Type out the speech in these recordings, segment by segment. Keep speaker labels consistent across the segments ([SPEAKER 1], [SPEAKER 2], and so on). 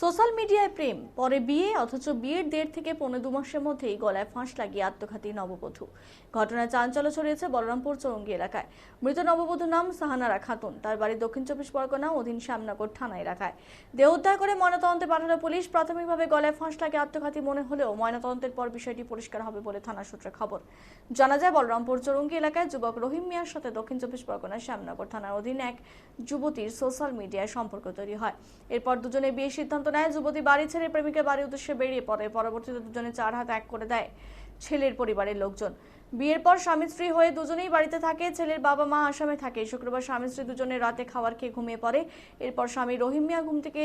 [SPEAKER 1] Social মিডিয়ায় প্রেম, পরে বিয়ে, অথচ বিয়ের 1.5 থেকে 15 মাসের মধ্যেই গলায় ফাঁস লাগিয়ে আত্মঘাতী নববধূ। ঘটনায় চাঞ্চল্য ছড়িয়েছে বলরামপুর চৌরঙ্গি এলাকায়। মৃত নববধূর নাম সাহানারা খাতুন। তার বাড়ি দক্ষিণ 24 পরগনা অধীন শ্যামনগর থানা এলাকায়। দেহ উদ্ধার করে ময়নাতদন্তে পাঠালো পুলিশ। প্রাথমিকভাবে গলায় ফাঁস লাগিয়ে আত্মঘাতী মনে হলেও ময়নাতদন্তের পর বিষয়টি পরিষ্কার হবে বলে থানা সূত্রে খবর। জানা যায়, বলরামপুর চৌরঙ্গি এলাকায় যুবক রহিম মিয়ার সাথে দক্ষিণ 24 পরগনা শ্যামনগর থানার অধীন এক যুবতীর সোশ্যাল মিডিয়ায় সম্পর্ক তৈরি হয়। এরপর দুজনে বিয়ের সিদ্ধান্ত নেয়। যুবতী বাড়ি ছেড়ে প্রেমিকের বাড়ির উদ্দেশ্যে বেরিয়ে পড়ে। পরবর্তীতে দুজনে 4 হাত এক করে দেয় ছেলের পরিবারের লোকজন। বিয়ের পর স্বামী স্ত্রী হয়ে দুজনেই বাড়িতে থাকে। ছেলের বাবা মা আসামে থাকে। শুক্রবার স্বামী স্ত্রী দুজনে রাতে খাবার খেয়ে ঘুমিয়ে পড়ে। এরপর স্বামী রহিম মিয়া ঘুম থেকে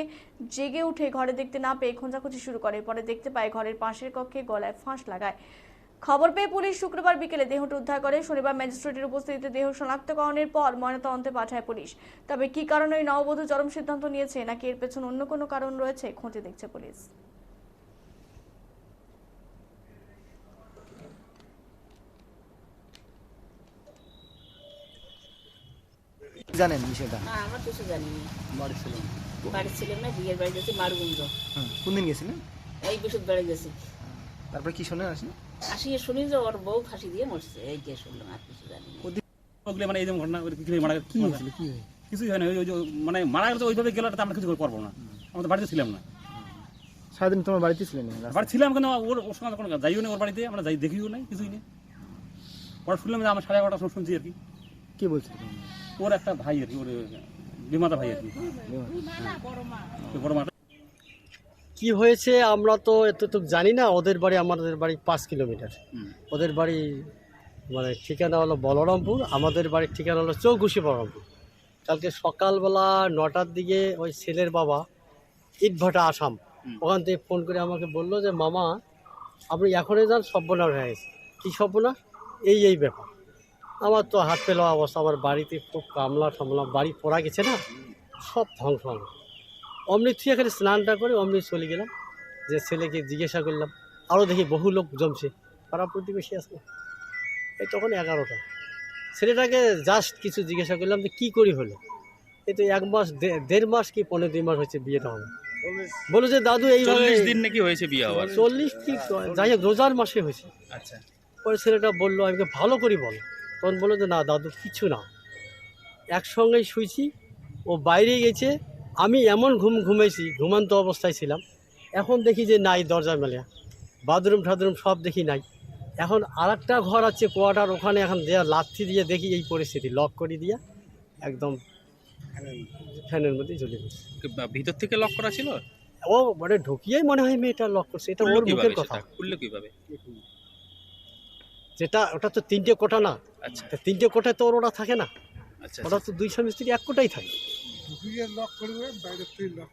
[SPEAKER 1] জেগে উঠে ঘরে দেখতে না পেয়ে খোঁজাখুঁজি শুরু করে। পরে দেখতে পায় ঘরের পাশের কক্ষে গলায় ফাঁস লাগায়। খবর পেয়ে পুলিশ শুক্রবার বিকেলে দেহটি উদ্ধার করে। শনিবার ম্যাজিস্ট্রেটের উপস্থিতিতে দেহ শনাক্তকরণের পর ময়নাতদন্তে পাঠায় পুলিশ। তবে কি কারণে ওই নববধূ চরম সিদ্ধান্ত নিয়েছে, নাকি এর পেছনে অন্য কোনো কারণ রয়েছে, খোঁজে দেখছে পুলিশ।
[SPEAKER 2] জানেন বিষয়টা?
[SPEAKER 3] না, আমরা কিছু জানি না।
[SPEAKER 2] বাড়ি ছিলেন?
[SPEAKER 3] বাড়ি ছিলাম না, বিয়ের বাড়ি গেছি মারুগঞ্জ।
[SPEAKER 2] কোন দিন গেছিলেন?
[SPEAKER 3] এই বছর বেড়ে গেছি।
[SPEAKER 2] তারপরে কি শোনেন আসলে?
[SPEAKER 3] আসিয়ে শুনি যে ওর বউ ফাঁসি দিয়ে মরছে, এই যে শুনলাম, আর কিছু জানি না।
[SPEAKER 4] ওগুলো মানে এই যে ঘটনা কিছু মারা
[SPEAKER 2] কি হয়েছিল? কি হয়?
[SPEAKER 4] কিছুই হয় না। ওই যে মানে মারা গেলে তো ওইভাবে গেলে তো আমরা কিছু করবো না। আমরা তো বাড়িতে ছিলাম না।
[SPEAKER 2] সারাদিন তোমার বাড়িতে ছিলেন?
[SPEAKER 4] বাড়ি ছিলাম কেন, ওর সঙ্গে কোনো যাইও না ওর বাড়িতে, আমরা যাই দেখিও নাই, কিছুই নেই। পরে শুনলাম যে আমার 11:30টার সময় শুনছি আর কি।
[SPEAKER 2] কি বলছিল?
[SPEAKER 4] ওর একটা ভাই আর কি, ওর বিমাতা ভাই আর কি, বড় মা।
[SPEAKER 5] কি হয়েছে আমরা তো এতটুকু জানি না। ওদের বাড়ি আমাদের বাড়ি 5 কিলোমিটার। ওদের বাড়ি মানে ঠিকানা হলো বলরামপুর, আমাদের বাড়ির ঠিকানা হলো চৌকুশি বলরামপুর। কালকে সকালবেলা 9টার দিকে ওই ছেলের বাবা ইটভাটা আসাম ওখান থেকে ফোন করে আমাকে বললো যে মামা আপনি এখনই যান, সর্বনাশ হয়ে গেছে। কী সর্বনাশ? এই ব্যাপার। আমার তো হাত পেলো অবস্থা। আমার বাড়িতে খুব কামলা টামলা, বাড়ি পড়া গেছে না, সব ধ্বংস। অমনি তুই এখানে স্নানটা করে অমনি চলে গেলাম, যে ছেলেকে জিজ্ঞাসা করলাম। আরও দেখি বহু লোক জমছে, পাড়া প্রতিবেশী আসলো। এই তখন 11টা। ছেলেটাকে জাস্ট কিছু জিজ্ঞাসা করলাম যে কী করি হলো। এই তো 1 মাস 1.5 মাস কি 15 মাস হচ্ছে বিয়েটা হবে। বলো যে দাদু এইভাবে
[SPEAKER 6] 40 দিন নাকি হয়েছে বিয়ে হওয়ার?
[SPEAKER 5] 40 কি যাই হোক রোজার মাসে হয়েছে।
[SPEAKER 6] আচ্ছা,
[SPEAKER 5] পরে ছেলেটা বললো, আমাকে ভালো করে বলো। তখন বললো যে না দাদু কিছু না, একসঙ্গেই শুয়েছি, ও বাইরে গেছে, আমি এমন ঘুমেছি, ঘুমান্ত অবস্থায় ছিলাম। এখন দেখি যে নাই, দরজা মেলে, বাথরুম ঠাথরুম সব দেখি নাই। এখন আরেকটা ঘর আছে কোয়ার্টার, ওখানে এখন দেয়া লাথি দিয়ে দেখি এই পরিস্থিতি, লক করে দিয়ে একদম ফ্যানের মধ্যে চলে গেছে।
[SPEAKER 6] ভিতর থেকে লক করা ছিল?
[SPEAKER 5] ও মানে ঢুকিয়েই মনে হয় মেয়েটা লক করছে। এটা ওর মুখের কথা।
[SPEAKER 6] খুললো কিভাবে?
[SPEAKER 5] যেটা ওটা তো 3টে কোঠা না।
[SPEAKER 6] আচ্ছা
[SPEAKER 5] 3টে কোঠায় তো ওরা থাকে না।
[SPEAKER 6] আচ্ছা,
[SPEAKER 5] ওরা তো 2 স্বামী স্ত্রী 1 কোটাই থাকে।
[SPEAKER 7] লক করবে, বাইরে থেকে লক